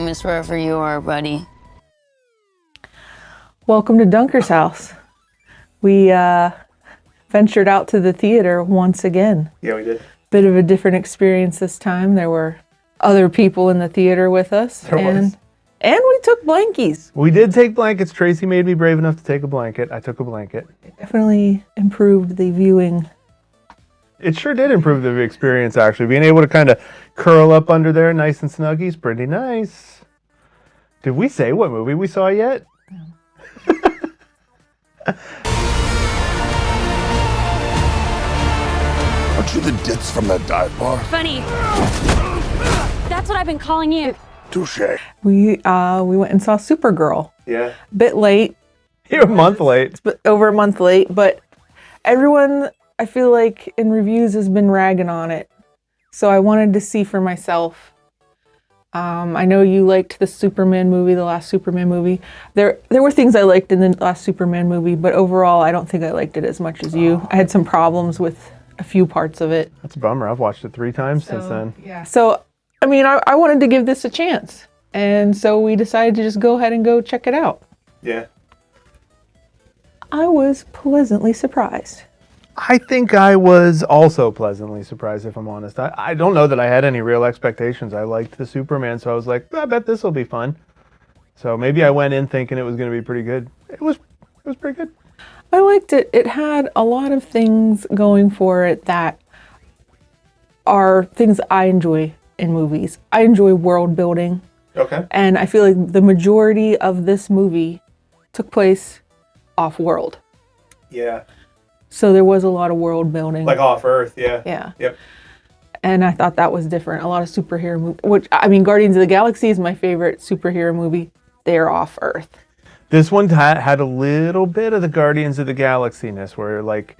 home is wherever you are, buddy. Welcome to Dunker's house. We ventured out to the theater once again. Yeah, we did. Bit of a different experience this time. There were other people in the theater with us. There was. And we took blankies. We did take blankets. Tracy made me brave enough to take a blanket. I took a blanket. It definitely improved the viewing. It sure did improve the experience, actually. Being able to kind of curl up under there nice and snuggy is pretty nice. Did we say what movie we saw yet? Aren't you the ditz from that dive bar? Funny. That's what I've been calling you. Touche. We went and saw Supergirl. Yeah. Bit late. You're a month late. It's over a month late, but everyone, I feel like, in reviews has been ragging on it. So I wanted to see for myself. I know you liked the Superman movie, the last Superman movie. There were things I liked in the last Superman movie, but overall I don't think I liked it as much as you. I had some problems with a few parts of it. That's a bummer. I've watched it 3 times since then. Yeah. So, I mean, I wanted to give this a chance. And so we decided to just go ahead and go check it out. Yeah. I was pleasantly surprised. I think I was also pleasantly surprised, if I'm honest. I don't know that I had any real expectations. I liked the Superman, so I was like, I bet this will be fun. So maybe I went in thinking it was going to be pretty good. It was pretty good. I liked it. It had a lot of things going for it that are things I enjoy in movies. I enjoy world building. Okay. And I feel like the majority of this movie took place off-world. Yeah. So there was a lot of world building. Like off Earth, yeah. Yeah. Yep. And I thought that was different. A lot of superhero movies, which, I mean, Guardians of the Galaxy is my favorite superhero movie. They're off Earth. This one had a little bit of the Guardians of the Galaxy-ness where, like,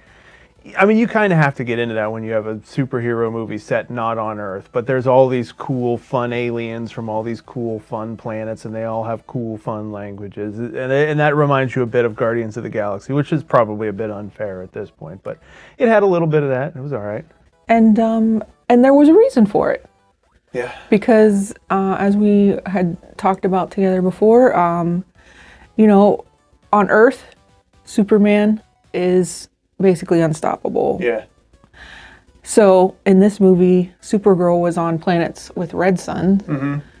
I mean, you kind of have to get into that when you have a superhero movie set not on Earth, but there's all these cool, fun aliens from all these cool, fun planets, and they all have cool, fun languages. And that reminds you a bit of Guardians of the Galaxy, which is probably a bit unfair at this point, but it had a little bit of that. It was all right. And there was a reason for it. Yeah. Because as we had talked about together before, you know, on Earth, Superman is basically unstoppable. Yeah. So in this movie, Supergirl was on planets with red suns,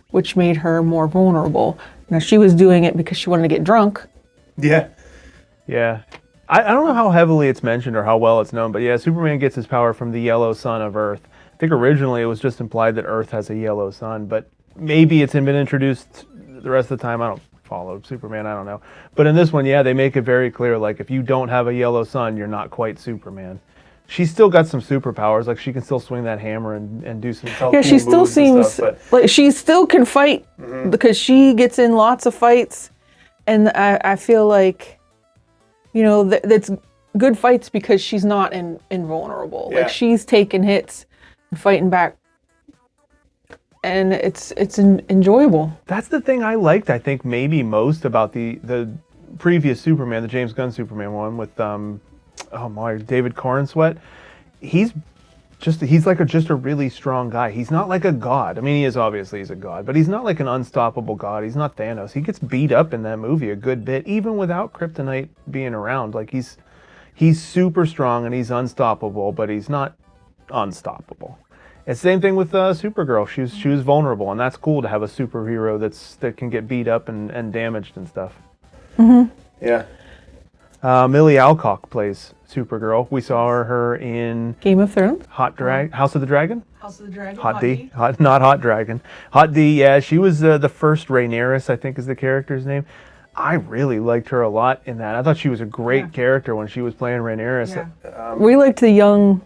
which made her more vulnerable. Now, she was doing it because she wanted to get drunk. Yeah. Yeah. I don't know how heavily it's mentioned or how well it's known, but yeah, Superman gets his power from the yellow sun of Earth. I think originally it was just implied that Earth has a yellow sun, but maybe it's been introduced the rest of the time. I don't follow Superman, I don't know. But in this one, yeah, they make it very clear, like, if you don't have a yellow sun, you're not quite Superman. She's still got some superpowers, like she can still swing that hammer and do some cool Yeah, she still moves and seems stuff, like she still can fight because she gets in lots of fights. And I feel like, you know, that's good fights because she's not invulnerable. Yeah. Like, she's taking hits and fighting back. And it's enjoyable. That's the thing I liked, I think, maybe most about the previous Superman, the James Gunn Superman one with David Cornsweet. He's like just a really strong guy. He's not like a god. I mean, he's a god, but he's not like an unstoppable god. He's not Thanos. He gets beat up in that movie a good bit, even without Kryptonite being around. Like, he's super strong and he's unstoppable, but he's not unstoppable. And same thing with Supergirl. She was vulnerable, and that's cool to have a superhero that can get beat up and damaged and stuff. Yeah. Millie Alcock plays Supergirl. We saw her in Game of Thrones? House of the Dragon? House of the Dragon. Hot D. Not Hot Dragon. Hot D, yeah. She was the first Rhaenyra, I think is the character's name. I really liked her a lot in that. I thought she was a great character when she was playing Rhaenyra. Yeah. We liked the young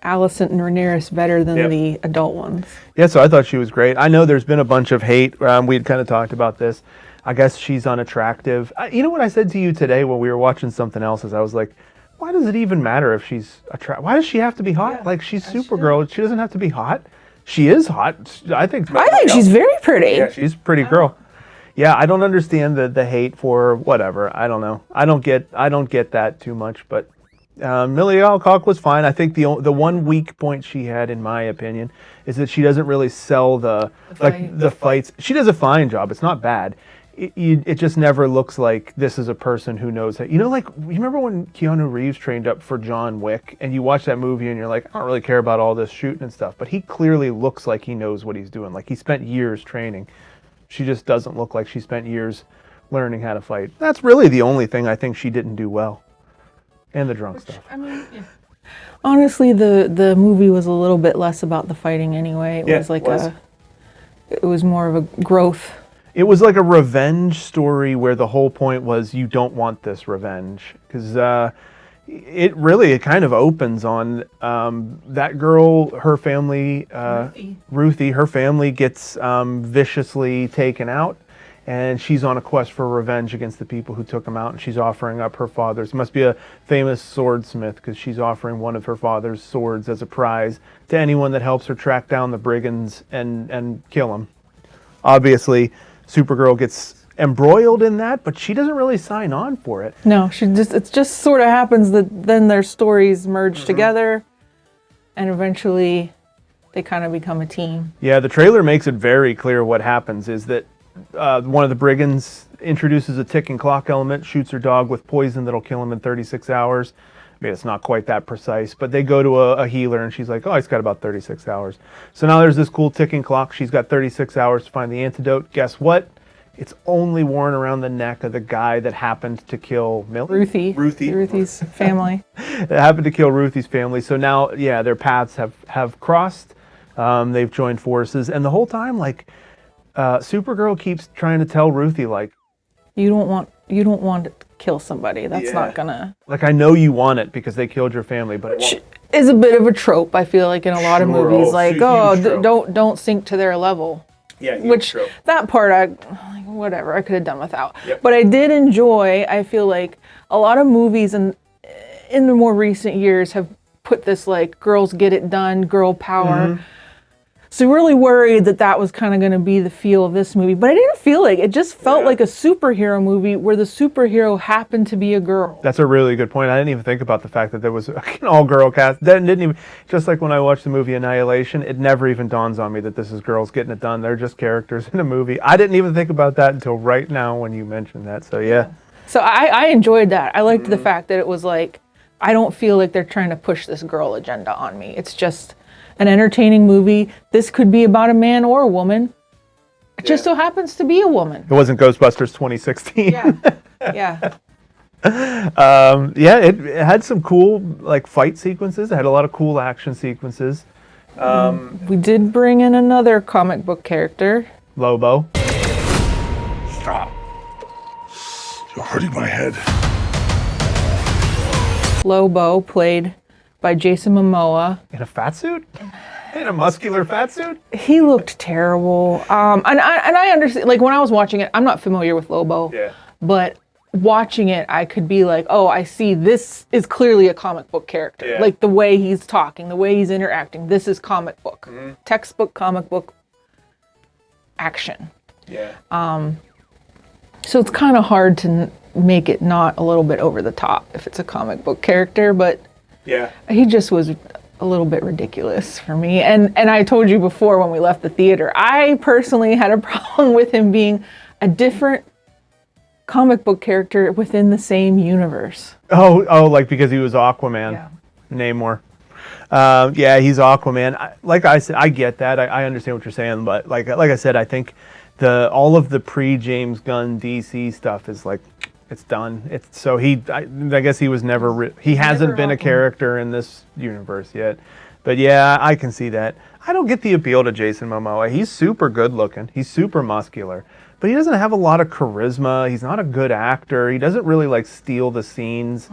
Alicent and Rhaenyra better than the adult ones. Yeah, so I thought she was great. I know there's been a bunch of hate. We'd kind of talked about this. I guess she's unattractive. You know what I said to you today when we were watching something else is I was like, why does it even matter if she's attractive? Why does she have to be hot? Yeah, like, she's Supergirl. She doesn't have to be hot. She is hot. I think she's very pretty. Yeah, she's a pretty girl. Yeah, I don't understand the hate for whatever. I don't know. I don't get that too much, but Millie Alcock was fine. I think the one weak point she had, in my opinion, is that she doesn't really sell the fights. She does a fine job. It's not bad. It just never looks like this is a person who knows how. You know, like, you remember when Keanu Reeves trained up for John Wick, and you watch that movie and you're like, I don't really care about all this shooting and stuff, but he clearly looks like he knows what he's doing. Like, he spent years training. She just doesn't look like she spent years learning how to fight. That's really the only thing I think she didn't do well. And the drunk stuff. I mean, yeah. Honestly, the movie was a little bit less about the fighting anyway. It was more of a growth. It was like a revenge story where the whole point was you don't want this revenge. Because it kind of opens on that girl, her family, Ruthie, her family gets viciously taken out. And she's on a quest for revenge against the people who took him out. And she's offering up her father's. Must be a famous swordsmith, because she's offering one of her father's swords as a prize to anyone that helps her track down the brigands and kill them. Obviously, Supergirl gets embroiled in that, but she doesn't really sign on for it. No, it just sort of happens that then their stories merge together, and eventually they kind of become a team. Yeah, the trailer makes it very clear what happens is that one of the brigands introduces a ticking clock element, shoots her dog with poison that'll kill him in 36 hours. I mean, it's not quite that precise, but they go to a healer and she's like, oh, he's got about 36 hours. So now there's this cool ticking clock. She's got 36 hours to find the antidote. Guess what? It's only worn around the neck of the guy that happened to kill Millie. Ruthie's family. That happened to kill Ruthie's family. So now, yeah, their paths have crossed. They've joined forces. And the whole time, like, Supergirl keeps trying to tell Ruthie, like, you don't want to kill somebody. That's not gonna. Like, I know you want it because they killed your family, but it won't. Is a bit of a trope, I feel like, in a lot of movies. Like, don't sink to their level. Yeah, which trope. That part, whatever, I could have done without. Yep. But I did enjoy. I feel like a lot of movies in the more recent years have put this, like, girls get it done, girl power. So really worried that was kind of going to be the feel of this movie. But I didn't feel like it. Just felt like a superhero movie where the superhero happened to be a girl. That's a really good point. I didn't even think about the fact that there was an all-girl cast. That didn't even, just like when I watched the movie Annihilation, it never even dawns on me that this is girls getting it done. They're just characters in a movie. I didn't even think about that until right now when you mentioned that. So yeah. So I enjoyed that. I liked the fact that it was like, I don't feel like they're trying to push this girl agenda on me. It's just an entertaining movie. This could be about a man or a woman. It just so happens to be a woman. It wasn't Ghostbusters 2016. Yeah. It had some cool, like, fight sequences. It had a lot of cool action sequences. We did bring in another comic book character. Lobo. Stop. You're hurting my head. Lobo, played by Jason Momoa. In a fat suit? In a muscular fat suit? He looked terrible. And I understand, like, when I was watching it, I'm not familiar with Lobo. Yeah. But watching it, I could be like, oh, I see, this is clearly a comic book character. Yeah. Like, the way he's talking, the way he's interacting, this is comic book. Textbook comic book action. Yeah. So it's kind of hard to make it not a little bit over the top if it's a comic book character, but Yeah. he just was a little bit ridiculous for me. And I told you before when we left the theater, I personally had a problem with him being a different comic book character within the same universe. Oh, like because he was Aquaman. Namor. Yeah, he's Aquaman. Like I said, I get that. I understand what you're saying, but like I said, I think all of the pre-James Gunn DC stuff is like, it's done. I guess he was never. He hasn't been a character in this universe yet. But yeah, I can see that. I don't get the appeal to Jason Momoa. He's super good looking. He's super muscular, but he doesn't have a lot of charisma. He's not a good actor. He doesn't really like steal the scenes.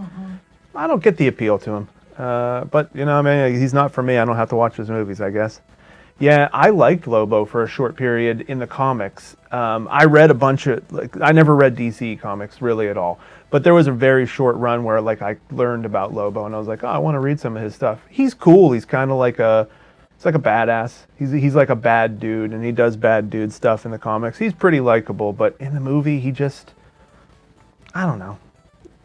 I don't get the appeal to him. But you know, I mean, he's not for me. I don't have to watch his movies, I guess. Yeah, I liked Lobo for a short period in the comics. I read a bunch of, I never read DC comics really at all. But there was a very short run where like I learned about Lobo and I was like, oh, I want to read some of his stuff. He's cool. He's kind of like it's like a badass. He's like a bad dude and he does bad dude stuff in the comics. He's pretty likable, but in the movie he just, I don't know.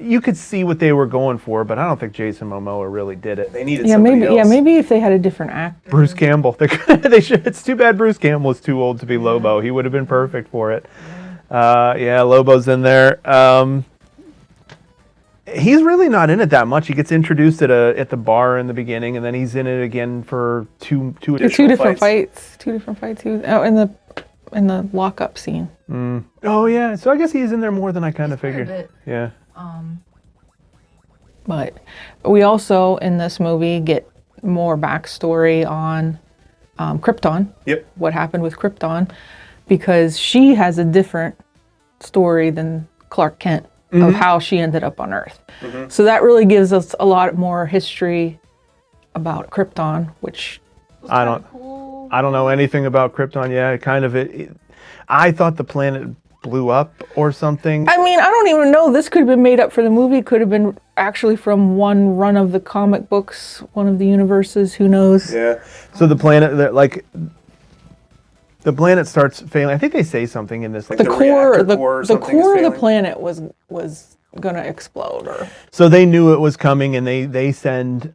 you could see what they were going for, but I don't think Jason Momoa really did it. They needed Yeah, somebody maybe. else. Yeah, maybe if they had a different actor. Bruce Campbell. They should. It's too bad Bruce Campbell is too old to be Lobo. He would have been perfect for it. Yeah, Lobo's in there. He's really not in it that much. He gets introduced at the bar in the beginning, and then he's in it again for two Different fights. Two different fights. He was out in the lockup scene. Oh yeah, so I guess he's in there more than I kind of figured. bit. Yeah. But we also in this movie get more backstory on Krypton. Yep. What happened with Krypton, because she has a different story than Clark Kent of how she ended up on Earth. So that really gives us a lot more history about Krypton, which I don't know anything about Krypton. Yeah, I thought the planet blew up or something. I mean, I don't even know. This could have been made up for the movie. Could have been actually from one run of the comic books, one of the universes. Who knows? Yeah. So the planet the planet starts failing. I think they say something in this. Like The core of the failing. planet was gonna explode. So they knew it was coming, and they send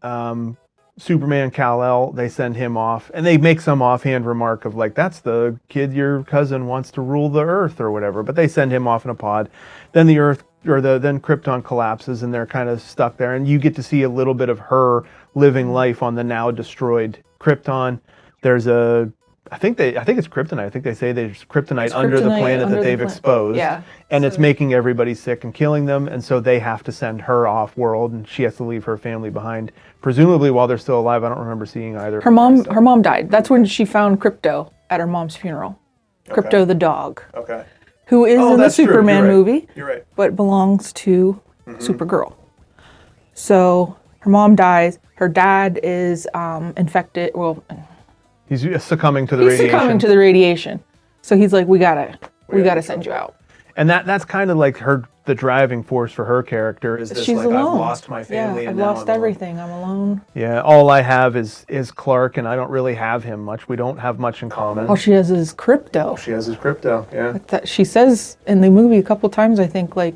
Superman Kal-El. They send him off, and they make some offhand remark of like, "That's the kid your cousin wants to rule the Earth or whatever." But they send him off in a pod. Then the Earth then Krypton collapses, and they're kind of stuck there. And you get to see a little bit of her living life on the now destroyed Krypton. There's I think it's kryptonite. I think they say there's kryptonite under the planet that they've exposed. Yeah. And it's making everybody sick and killing them, and so they have to send her off world, and she has to leave her family behind, presumably while they're still alive. I don't remember seeing either. Her mom died. That's when she found Crypto at her mom's funeral. Crypto the dog, Okay. who is in the that's true. Superman You're right. movie, You're right. but belongs to Supergirl. So her mom dies. Her dad is infected. Well, He's succumbing to the he's radiation. succumbing to the radiation. So he's like, we gotta send you out. And that's kind of like the driving force for her character is this, She's like, alone. I've lost my family, Yeah, and I've now lost I'm alone. everything. I'm alone. Yeah, all I have is Clark, and I don't really have him much. We don't have much in common. All she has is Crypto. She has his crypto, yeah. That she says in the movie a couple times, I think, like,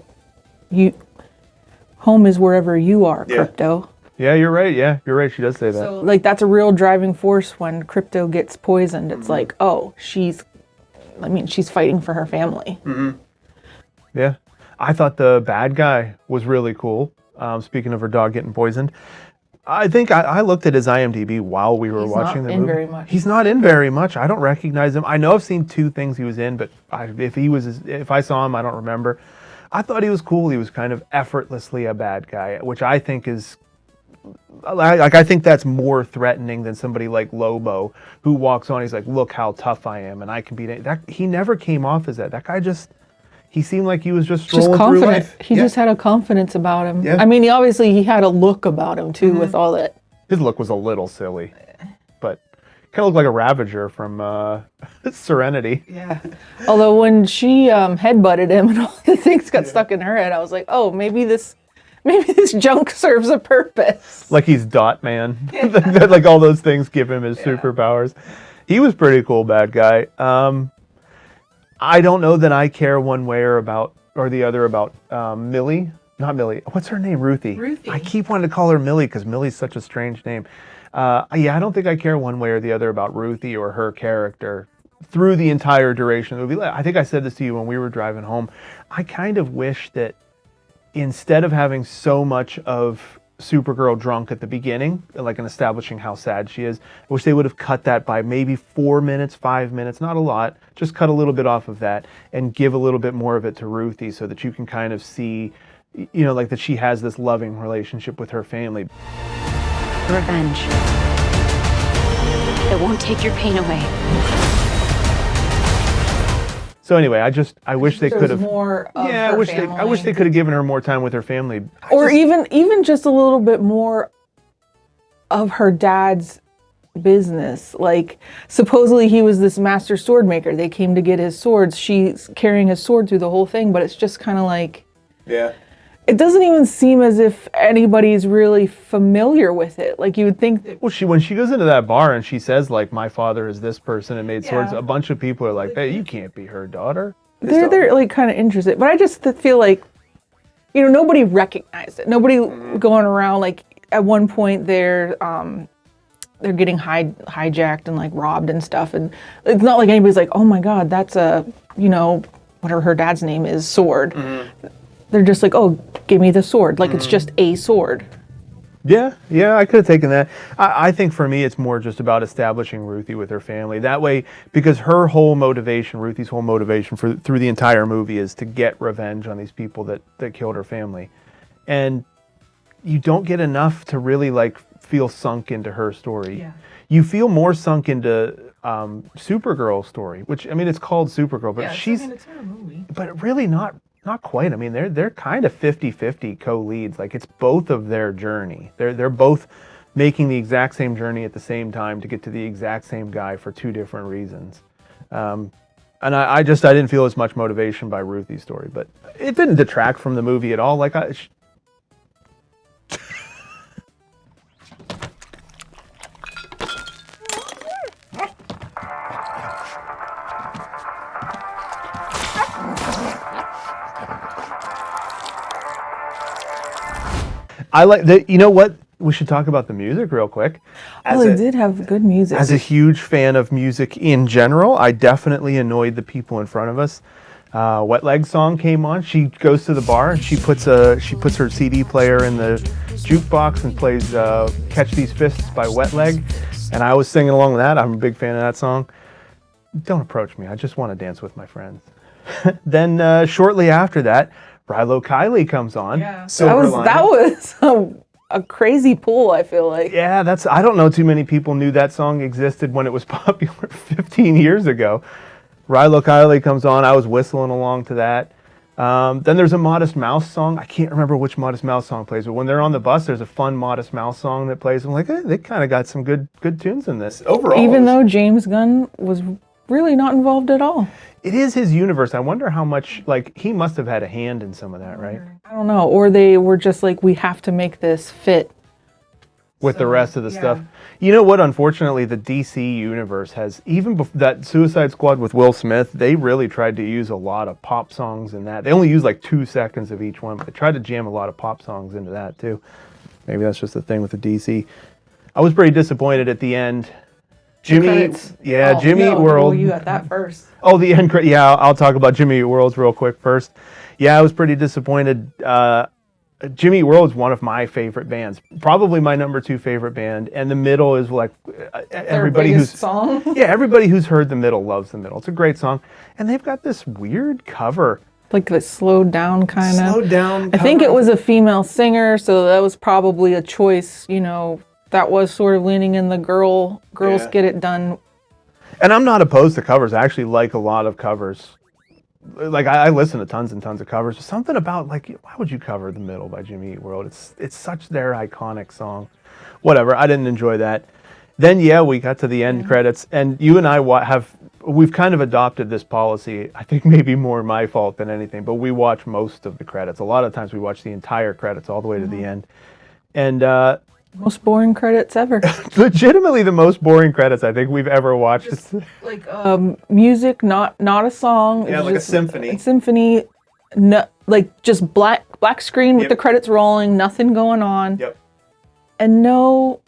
home is wherever you are, Yeah. Crypto. Yeah, you're right. Yeah, you're right. She does say that. So, like, that's a real driving force when Crypto gets poisoned. It's like, oh, she's fighting for her family. Yeah. I thought the bad guy was really cool. Speaking of her dog getting poisoned. I think I looked at his IMDb while we were watching the movie. Very much. He's not in very much. I don't recognize him. I know I've seen 2 things he was in, but if I saw him, I don't remember. I thought he was cool. He was kind of effortlessly a bad guy, which I think is... I think that's more threatening than somebody like Lobo, who walks on. He's like, "Look how tough I am, and I can beat it." That he never came off as that. That guy he seemed like he was just strolling Just through confident. life. He just had a confidence about him. Yeah. I mean, he had a look about him too, with all that. His look was a little silly, but kind of looked like a Ravager from Serenity. Yeah. Although when she headbutted him and all the things got stuck in her head, I was like, oh, maybe this junk serves a purpose. Like he's Dot Man. Like all those things give him his superpowers. He was pretty cool bad guy. I don't know that I care one way or the other about Millie. Not Millie. What's her name? Ruthie. I keep wanting to call her Millie because Millie's such a strange name. I don't think I care one way or the other about Ruthie or her character through the entire duration of the movie. I think I said this to you when we were driving home. I kind of wish that instead of having so much of Supergirl drunk at the beginning, like in establishing how sad she is, I wish they would have cut that by maybe 4 minutes, 5 minutes, not a lot, just cut a little bit off of that and give a little bit more of it to Ruthie so that you can kind of see, like that she has this loving relationship with her family. Revenge. It won't take your pain away. So anyway, I wish they could have more of I her wish family. they could have given her more time with her family. Or even just a little bit more of her dad's business. Like, supposedly he was this master sword maker. They came to get his swords. She's carrying his sword through the whole thing, but it's just kind of like... Yeah. It doesn't even seem as if anybody's really familiar with it. Like, you would think that... Well, when she goes into that bar and she says, like, my father is this person and made swords, a bunch of people are like, hey, you can't be her daughter. They're like kind of interested. But I just feel like nobody recognized it. Nobody going around, like, at one point they're getting hijacked and, like, robbed and stuff. And it's not like anybody's like, oh my God, that's a, whatever her dad's name is, sword. They're just like, oh, give me the sword. Like, it's just a sword. Yeah, I could have taken that. I think for me, it's more just about establishing Ruthie with her family. That way, because Ruthie's whole motivation through the entire movie is to get revenge on these people that killed her family. And you don't get enough to really, like, feel sunk into her story. Yeah. You feel more sunk into Supergirl's story, which, I mean, it's called Supergirl, but it's her movie. but really not quite. I mean, they're kind of 50-50 co-leads. Like, it's both of their journey. They're both making the exact same journey at the same time to get to the exact same guy for two different reasons. And I didn't feel as much motivation by Ruthie's story, but it didn't detract from the movie at all. Like, I like the. You know what? We should talk about the music real quick. They did have good music. As a huge fan of music in general, I definitely annoyed the people in front of us. Wet Leg song came on. She goes to the bar and she puts her CD player in the jukebox and plays "Catch These Fists" by Wet Leg, and I was singing along with that. I'm a big fan of that song. Don't approach me. I just want to dance with my friends. Then shortly after that, Rilo Kiley comes on. Yeah. That was a crazy pull, I feel like. Yeah, I don't know too many people knew that song existed when it was popular 15 years ago. Rilo Kiley comes on. I was whistling along to that. Then there's a Modest Mouse song. I can't remember which Modest Mouse song plays, but when they're on the bus, there's a fun Modest Mouse song that plays. I'm like, they kind of got some good tunes in this. Overall, even though James Gunn was really not involved at all. It is his universe. I wonder how much, like, he must have had a hand in some of that, right? I don't know. Or they were just like, we have to make this fit with the rest of the stuff. You know what? Unfortunately, the DC universe has, even that Suicide Squad with Will Smith, they really tried to use a lot of pop songs in that. They only used like 2 seconds of each one, but they tried to jam a lot of pop songs into that too. Maybe that's just the thing with the DC. I was pretty disappointed at the end. Jimmy Eat World. Oh, you got that first. Oh, the end credit. Yeah, I'll talk about Jimmy Eat Worlds real quick first. Yeah, I was pretty disappointed. Jimmy Eat World is one of my favorite bands, probably my number 2 favorite band. And The Middle is like everybody everybody who's heard The Middle loves The Middle. It's a great song, and they've got this weird cover, like a slowed down kind of. Slowed down. I think it was a female singer, so that was probably a choice. That was sort of leaning in the girls get it done. And I'm not opposed to covers. I actually like a lot of covers. Like, I listen to tons and tons of covers. There's something about, like, why would you cover The Middle by Jimmy Eat World? It's such their iconic song. Whatever, I didn't enjoy that. Then, we got to the end credits, and you and I we've kind of adopted this policy. I think maybe more my fault than anything, but we watch most of the credits. A lot of times we watch the entire credits all the way to the end. And most boring credits ever. Legitimately the most boring credits I think we've ever watched. Just like music, not a song. Yeah, like a symphony. A symphony, no, like just black screen with the credits rolling, nothing going on. Yep. And no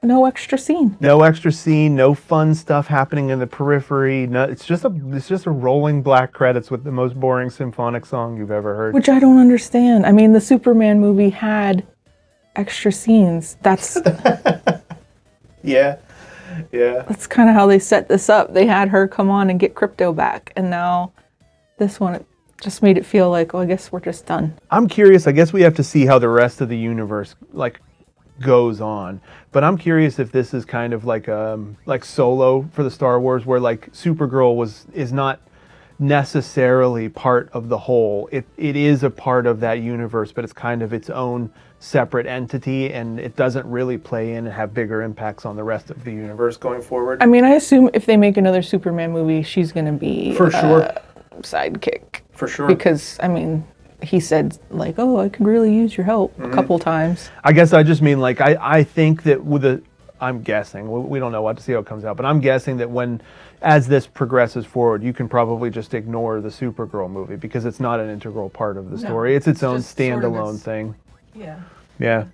extra scene. No extra scene, no fun stuff happening in the periphery. No, it's just a rolling black credits with the most boring symphonic song you've ever heard. Which I don't understand. I mean, the Superman movie had extra scenes. That's yeah. That's kind of how they set this up. They had her come on and get Crypto back, and now this one, it just made it feel like, I guess we're just done. I'm curious. I guess we have to see how the rest of the universe goes on. But I'm curious if this is kind of like Solo for the Star Wars, where like Supergirl is not necessarily part of the whole. It is a part of that universe, but it's kind of its own separate entity, and it doesn't really play in and have bigger impacts on the rest of the universe going forward. I mean, I assume if they make another Superman movie, she's going to be for sure sidekick. For sure. Because, I mean, he said, like, I could really use your help a couple times. I guess I just mean, like, I think that I'm guessing, we don't know what to see how it comes out, but I'm guessing that when as this progresses forward, you can probably just ignore the Supergirl movie because it's not an integral part of the story. It's its own just sort of standalone its- thing. Yeah. Yeah.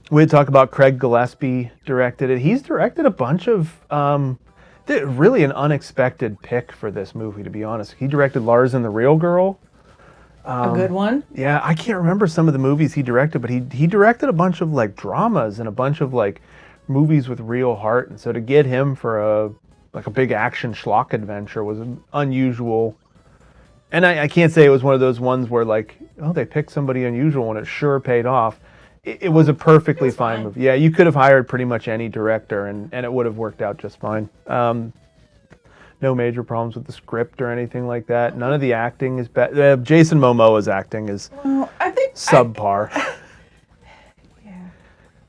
We had talked about Craig Gillespie directed it. He's directed a bunch of really an unexpected pick for this movie, to be honest. He directed Lars and the Real Girl. A good one. Yeah, I can't remember some of the movies he directed, but he directed a bunch of like dramas and a bunch of like movies with real heart. And so to get him for a big action schlock adventure was unusual. And I can't say it was one of those ones where like, oh, they picked somebody unusual and it sure paid off. It was a perfectly fine movie. Yeah, you could have hired pretty much any director and it would have worked out just fine. No major problems with the script or anything like that. None of the acting is bad. Jason Momoa's acting is I think subpar.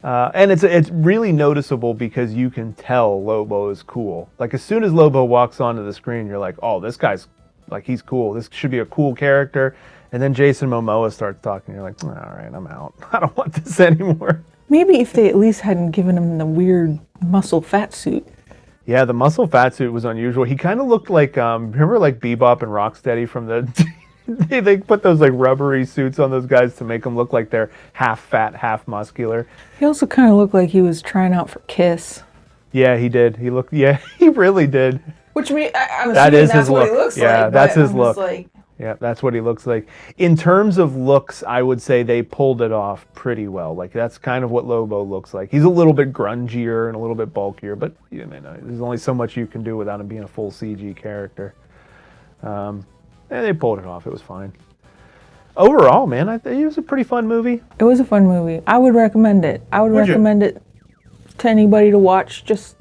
And it's really noticeable because you can tell Lobo is cool. Like as soon as Lobo walks onto the screen, you're like, oh, this guy's like, he's cool. This should be a cool character. And then Jason Momoa starts talking. You're like, all right, I'm out. I don't want this anymore. maybe if they at least hadn't given him the weird muscle fat suit. Yeah, the muscle fat suit was unusual. He kind of looked like, remember like Bebop and Rocksteady from the... they put those like rubbery suits on those guys to make them look like they're half fat, half muscular. He also kind of looked like he was trying out for Kiss. Yeah, he did. He really did. Which I'm assuming That is that's his what look. he looks like. Yeah, that's but his I'm look. just like, Yeah, that's what he looks like. In terms of looks, I would say they pulled it off pretty well. Like that's kind of what Lobo looks like. He's a little bit grungier and a little bit bulkier, but you know, there's only so much you can do without him being a full CG character. And they pulled it off. It was fine. Overall, man, I think it was a pretty fun movie. it was a fun movie. I would recommend it. I would Would you? recommend it to anybody to watch. Just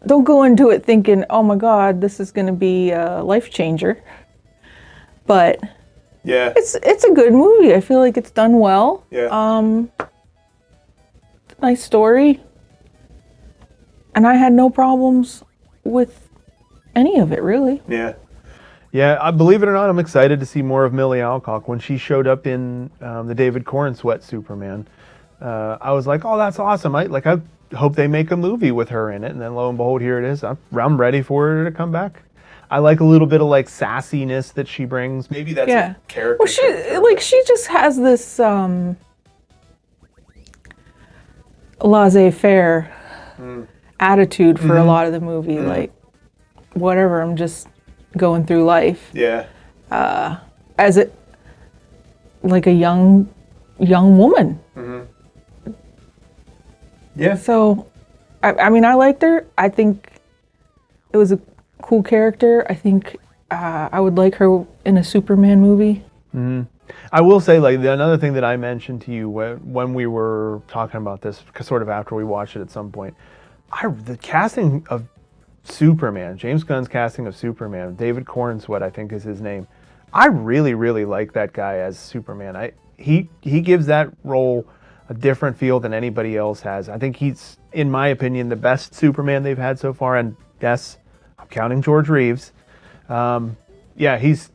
don't go into it thinking, oh my God, this is going to be a life changer. But Yeah. it's a good movie. I feel like it's done well. Yeah. Nice story. And I had no problems with any of it, really. Yeah. Yeah, believe it or not, I'm excited to see more of Millie Alcock. When she showed up in the David Corenswet Superman, I was like, oh, that's awesome. I hope they make a movie with her in it. And then lo and behold, here it is. I'm ready for her to come back. I like a little bit of like sassiness that she brings. Maybe that's Yeah. a character. Well, she just has this laissez-faire attitude for a lot of the movie. Like, whatever, I'm just going through life Yeah. as it like a young woman. Yeah. So, I mean, I liked her. I think it was a cool character. I think I would like her in a Superman movie. I will say, like, another thing that I mentioned to you when we were talking about this, sort of after we watched it at some point, the casting of Superman, James Gunn's casting of Superman, David Corenswet, I think is his name. I really, really like that guy as Superman. He gives that role a different feel than anybody else has. I think he's, in my opinion, the best Superman they've had so far. And yes, I'm counting George Reeves. Yeah, he's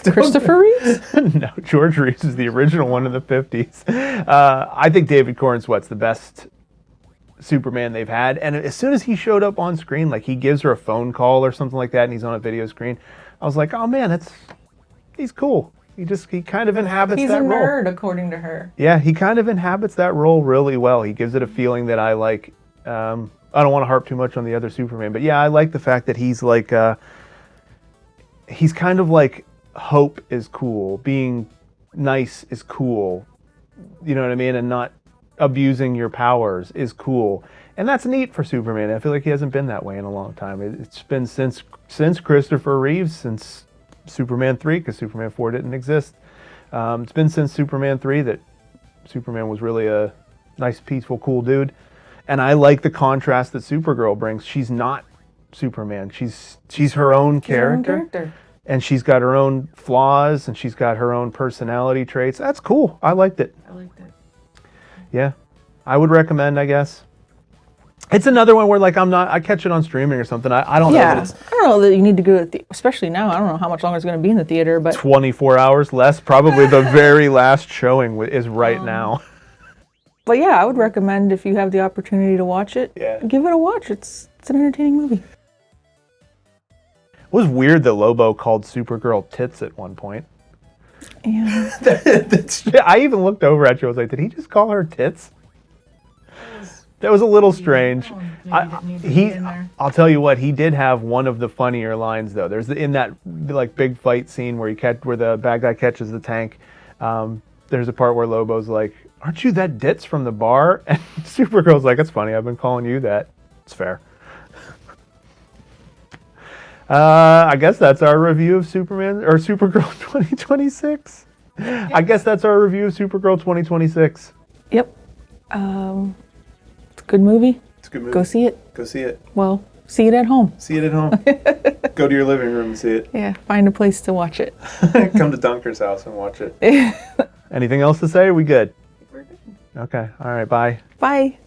Christopher Reeves? No, George Reeves is the original one in the 50s. I think David Corenswet's the best Superman they've had. And as soon as he showed up on screen, like he gives her a phone call or something like that, and he's on a video screen, I was like, oh man, he's cool. He kind of inhabits He's that a role. nerd, according to her. Yeah, he kind of inhabits that role really well. He gives it a feeling that I like. I don't want to harp too much on the other Superman, but yeah, I like the fact that he's like, he's kind of like hope is cool, being nice is cool, you know what I mean, and not abusing your powers is cool. And that's neat for Superman. I feel like he hasn't been that way in a long time. It's been since Christopher Reeves, since Superman 3, because Superman 4 didn't exist. It's been since Superman 3 that Superman was really a nice, peaceful, cool dude. And I like the contrast that Supergirl brings. She's not Superman. She's her own character. And she's got her own flaws, and she's got her own personality traits. That's cool. I liked it. I liked it. Yeah. I would recommend, I guess. It's another one where, like, I catch it on streaming or something. I don't know that Yeah, it's I don't know that you need to go to the, especially now. I don't know how much longer it's going to be in the theater, but 24 hours less. Probably the very last showing is right now. But yeah, I would recommend if you have the opportunity to watch it, Yeah. give it a watch. It's an entertaining movie. It was weird that Lobo called Supergirl tits at one point. Yeah. I even looked over at you. I was like, did he just call her tits? That was a little strange. I'll tell you what, he did have one of the funnier lines though. There's in that like big fight scene where where the bad guy catches the tank. There's a part where Lobo's like, "Aren't you that ditz from the bar?" And Supergirl's like, "It's funny. I've been calling you that. It's fair." I guess that's our review of Supergirl 2026. I guess that's our review of Supergirl 2026. Yep. It's a good movie. It's a good movie. Go see it. Go see it. Well, see it at home. See it at home. Go to your living room and see it. Yeah, find a place to watch it. Come to Dunker's house and watch it. Anything else to say? Are we good? We're good. Okay. All right. Bye. Bye.